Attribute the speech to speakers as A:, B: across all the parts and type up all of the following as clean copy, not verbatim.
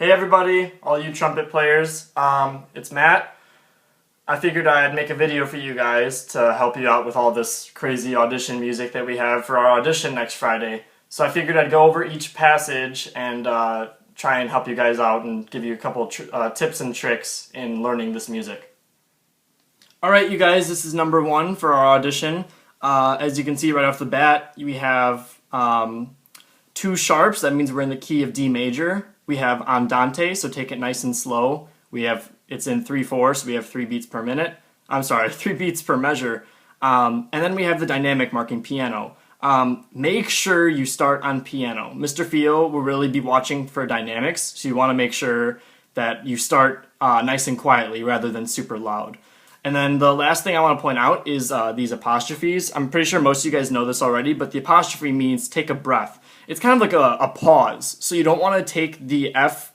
A: Hey everybody, all you trumpet players, it's Matt. I figured I'd make a video for you guys to help you out with all this crazy audition music that we have for our audition next Friday. So I figured I'd go over each passage and try and help you guys out and give you a couple tips and tricks in learning this music. Alright you guys, this is number 1 for our audition. As you can see right off the bat, we have 2 sharps, that means we're in the key of D major. We have andante, so take it nice and slow. It's in 3/4, so we have 3 beats per minute. I'm sorry, 3 beats per measure. And then we have the dynamic marking piano. Make sure you start on piano. Mr. Fio will really be watching for dynamics, so you want to make sure that you start nice and quietly rather than super loud. And then the last thing I want to point out is these apostrophes. I'm pretty sure most of you guys know this already, but the apostrophe means take a breath. It's kind of like a pause, so you don't want to take the F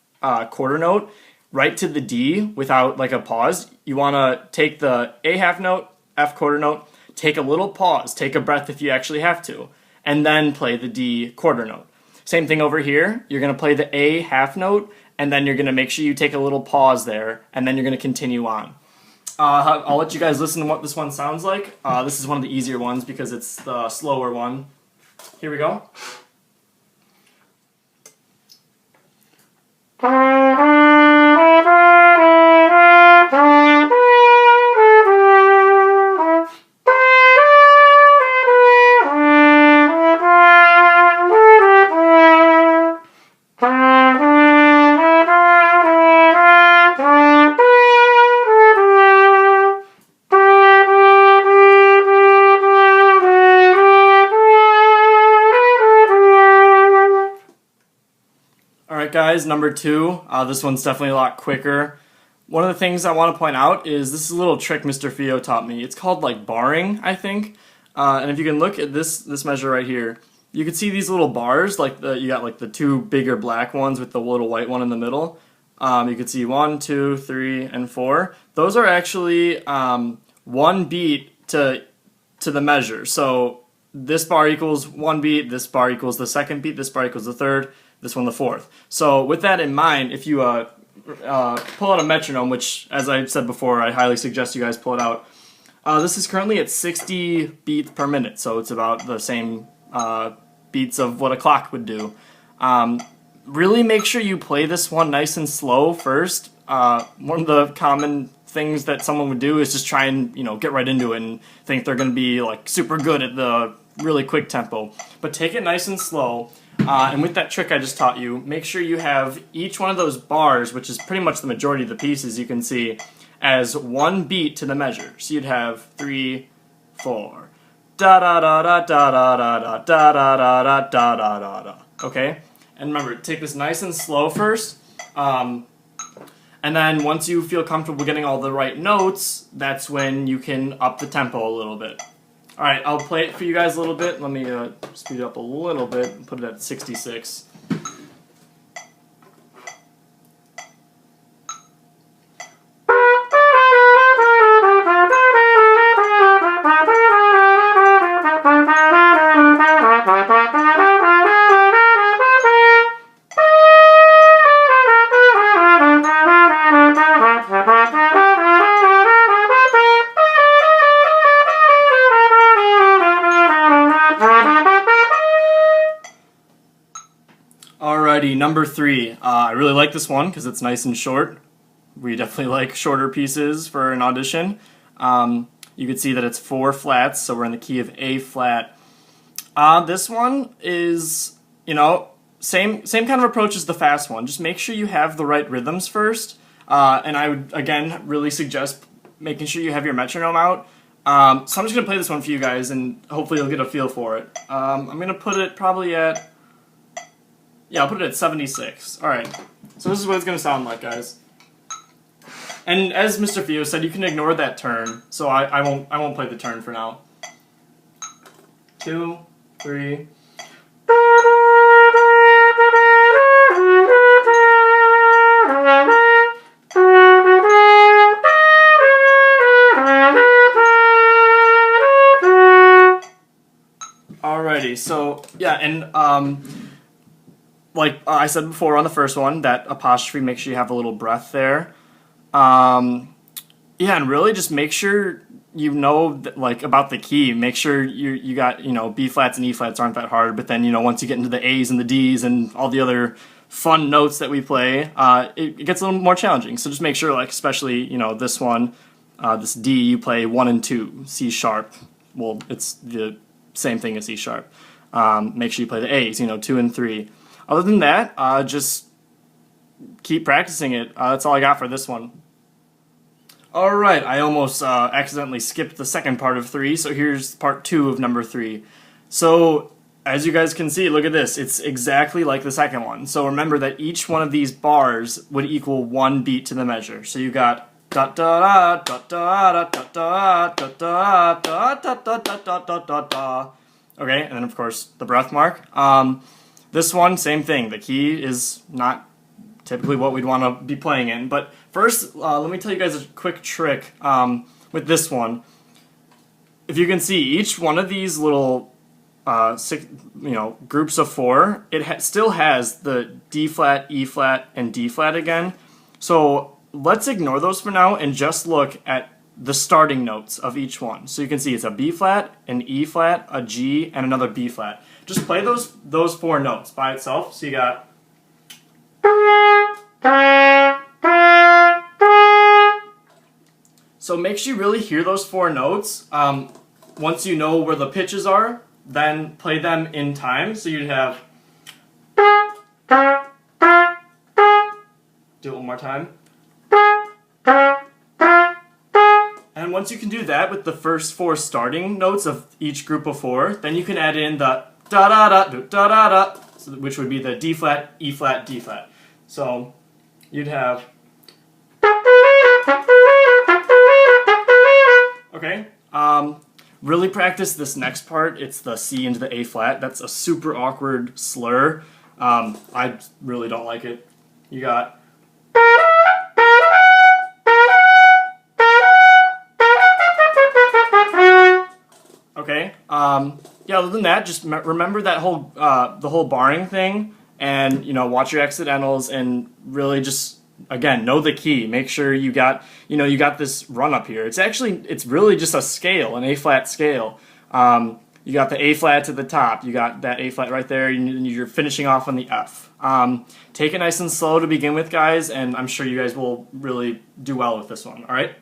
A: quarter note right to the D without like a pause. You want to take the A half note, F quarter note, take a little pause, take a breath if you actually have to, and then play the D quarter note. Same thing over here. You're going to play the A half note, and then you're going to make sure you take a little pause there, and then you're going to continue on. I'll let you guys listen to what this one sounds like. This is one of the easier ones because it's the slower one. Here we go. Alright guys, number 2, this one's definitely a lot quicker. One of the things I want to point out is this is a little trick Mr. Fio taught me. It's called like barring, I think. And if you can look at this measure right here, you can see these little bars, like you got like the 2 bigger black ones with the little white one in the middle. You can see 1, 2, 3, and 4. Those are actually 1 beat to the measure. So this bar equals 1 beat, this bar equals the 2nd beat, this bar equals the 3rd, this one the 4th. So with that in mind, if you pull out a metronome, which as I said before, I highly suggest you guys pull it out. This is currently at 60 beats per minute, so it's about the same beats of what a clock would do. Really make sure you play this one nice and slow first. One of the common things that someone would do is just try and get right into it and think they're going to be like super good at the really quick tempo. But take it nice and slow. And with that trick I just taught you, make sure you have each one of those bars, which is pretty much the majority of the pieces you can see, as 1 beat to the measure. So you'd have 3, 4, da da da da da da da da da da da da da da da. Okay? And remember, take this nice and slow first. And then once you feel comfortable getting all the right notes, that's when you can up the tempo a little bit. Alright, I'll play it for you guys a little bit. Let me speed it up a little bit and put it at 66. Alrighty, number 3. I really like this one because it's nice and short. We definitely like shorter pieces for an audition. You can see that it's 4 flats, so we're in the key of A flat. This one is, same kind of approach as the fast one. Just make sure you have the right rhythms first. And I would, again, really suggest making sure you have your metronome out. So I'm just going to play this one for you guys, and hopefully you'll get a feel for it. I'm going to put it probably at... Yeah, I'll put it at 76. Alright, so this is what it's going to sound like, guys. And as Mr. Fio said, you can ignore that turn, so I won't play the turn for now. 2, 3... Alrighty, so yeah, and like I said before on the first one, that apostrophe, make sure you have a little breath there. Yeah, and really just make sure you know like about the key. Make sure you got, B flats and E flats aren't that hard, but then once you get into the A's and the D's and all the other fun notes that we play, it gets a little more challenging. So just make sure, like especially this one, this D, you play 1 and 2, C sharp. Well, it's the same thing as C sharp. Make sure you play the A's, 2 and 3. Other than that, just keep practicing it. That's all I got for this one. Alright, I almost accidentally skipped the second part of 3, so here's part 2 of number 3. So, as you guys can see, look at this. It's exactly like the second one. So remember that each one of these bars would equal 1 beat to the measure. So you got da da da da da da da da da da da da da da da da. Okay, and then of course the breath mark. This one, same thing. The key is not typically what we'd want to be playing in. But first, let me tell you guys a quick trick with this one. If you can see, each one of these little groups of 4, it still has the D flat, E flat, and D flat again. So let's ignore those for now and just look at the starting notes of each one. So you can see it's a B flat, an E flat, a G, and another B flat. Just play those 4 notes by itself. So you got. So make sure you really hear those 4 notes. Once you know where the pitches are, then play them in time. So you'd have. Do it one more time. And once you can do that with the first 4 starting notes of each group of 4, then you can add in the da da da da da da da, which would be the D flat, E flat, D flat. So you'd have. Okay. Really practice this next part. It's the C into the A flat. That's a super awkward slur. I really don't like it. You got. Okay. Yeah. Other than that, just remember that whole the whole barring thing, and watch your accidentals, and really just again know the key. Make sure you got you got this run up here. It's really just a scale, an A flat scale. You got the A flat to the top. You got that A flat right there, and you're finishing off on the F. Take it nice and slow to begin with, guys, and I'm sure you guys will really do well with this one. All right.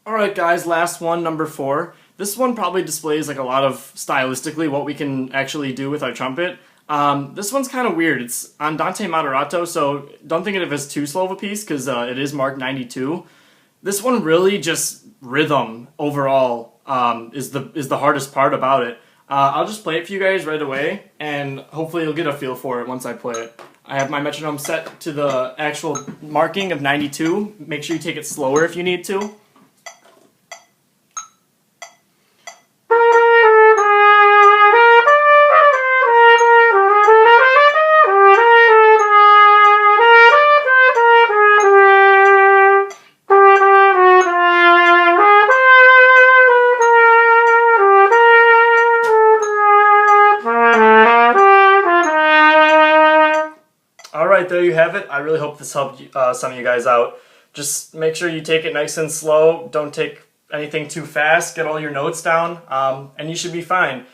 A: Alright guys, last one, number 4. This one probably displays like a lot of stylistically what we can actually do with our trumpet. This one's kind of weird. It's andante moderato, so don't think of it as too slow of a piece because it is marked 92. This one really just rhythm overall is the hardest part about it. I'll just play it for you guys right away, and hopefully you'll get a feel for it once I play it. I have my metronome set to the actual marking of 92. Make sure you take it slower if you need to. Alright, there you have it. I really hope this helped some of you guys out. Just make sure you take it nice and slow. Don't take anything too fast. Get all your notes down, and you should be fine.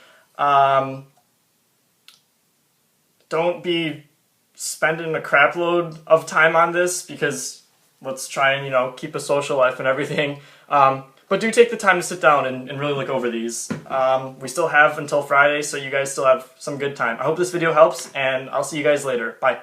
A: Don't be spending a crap load of time on this, because let's try and, keep a social life and everything. But do take the time to sit down and really look over these. We still have until Friday, so you guys still have some good time. I hope this video helps, and I'll see you guys later. Bye.